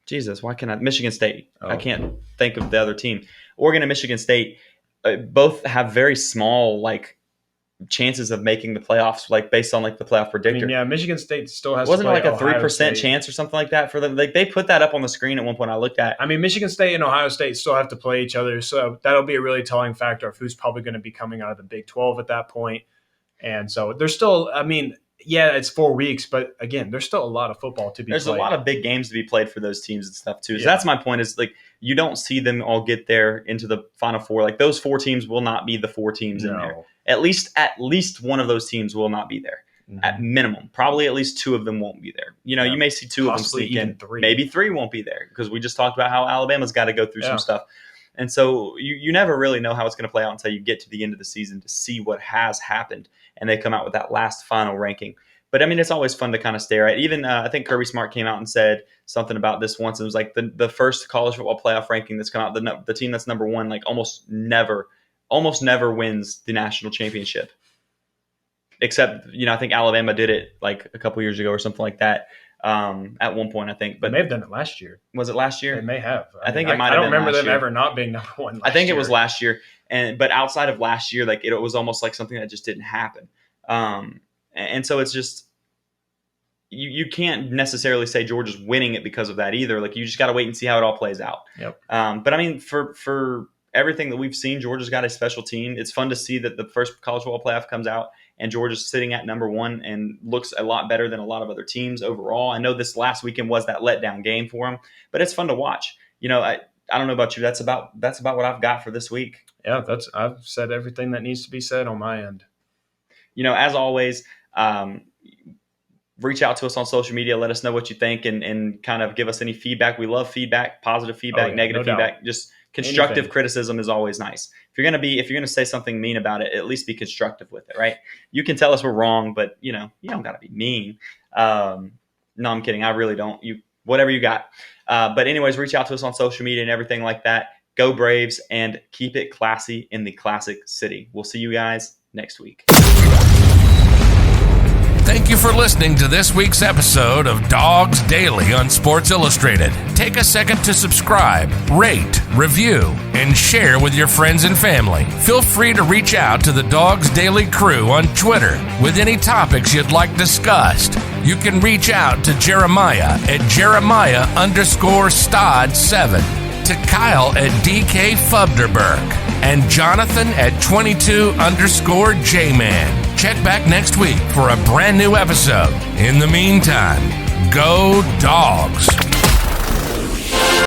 Michigan State. I can't think of the other team. Oregon and Michigan State both have very small like chances of making the playoffs, like based on like the playoff predictor. Michigan State still has. Wasn't it like a 3% chance or something like that for them? Like they put that up on the screen at one point. I looked at. Michigan State and Ohio State still have to play each other, so that'll be a really telling factor of who's probably going to be coming out of the Big 12 at that point. And so there's still. Yeah, it's 4 weeks, but again, there's still a lot of football to be played. There's a lot of big games to be played for those teams and stuff too. So that's my point is like you don't see them all get there into the Final Four. Like those 4 teams will not be the 4 teams in there. At least one of those teams will not be there. At minimum. Probably at least 2 of them won't be there. You may see 2 of them sneak in. 3. Maybe 3 won't be there because we just talked about how Alabama's got to go through some stuff. And so you never really know how it's going to play out until you get to the end of the season to see what has happened. And they come out with that last final ranking. But it's always fun to kind of stare at. Even I think Kirby Smart came out and said something about this once. It was like the first college football playoff ranking that's come out. The team that's number 1, like almost never wins the national championship. Except I think Alabama did it like a couple years ago or something like that. At one point, I think. But they may have done it last year. Was it last year? They may have. I think it might have been. I don't remember them year. ever not being number 1. I think it was last year. But outside of last year, like it was almost like something that just didn't happen. And so it's just you can't necessarily say Georgia's winning it because of that either. Like you just got to wait and see how it all plays out. Yep. But for everything that we've seen, Georgia's got a special team. It's fun to see that the first college football playoff comes out and Georgia's sitting at number 1 and looks a lot better than a lot of other teams overall. I know this last weekend was that letdown game for them, but it's fun to watch. I don't know about you. That's about what I've got for this week. Yeah, I've said everything that needs to be said on my end. As always, reach out to us on social media. Let us know what you think and kind of give us any feedback. We love feedback, positive feedback, negative feedback. Just constructive criticism is always nice. If you're going to say something mean about it, at least be constructive with it, right? You can tell us we're wrong, but you don't got to be mean. No, I'm kidding. I really don't. Whatever you got. But anyways, reach out to us on social media and everything like that. Go Braves and keep it classy in the Classic City. We'll see you guys next week. Thank you for listening to this week's episode of Dogs Daily on Sports Illustrated. Take a second to subscribe, rate, review, and share with your friends and family. Feel free to reach out to the Dogs Daily crew on Twitter with any topics you'd like discussed. You can reach out to Jeremiah at Jeremiah_Stod7, to Kyle at DK Fubderberg, and Jonathan at 22_Jman. Check back next week for a brand new episode. In the meantime, go Dogs!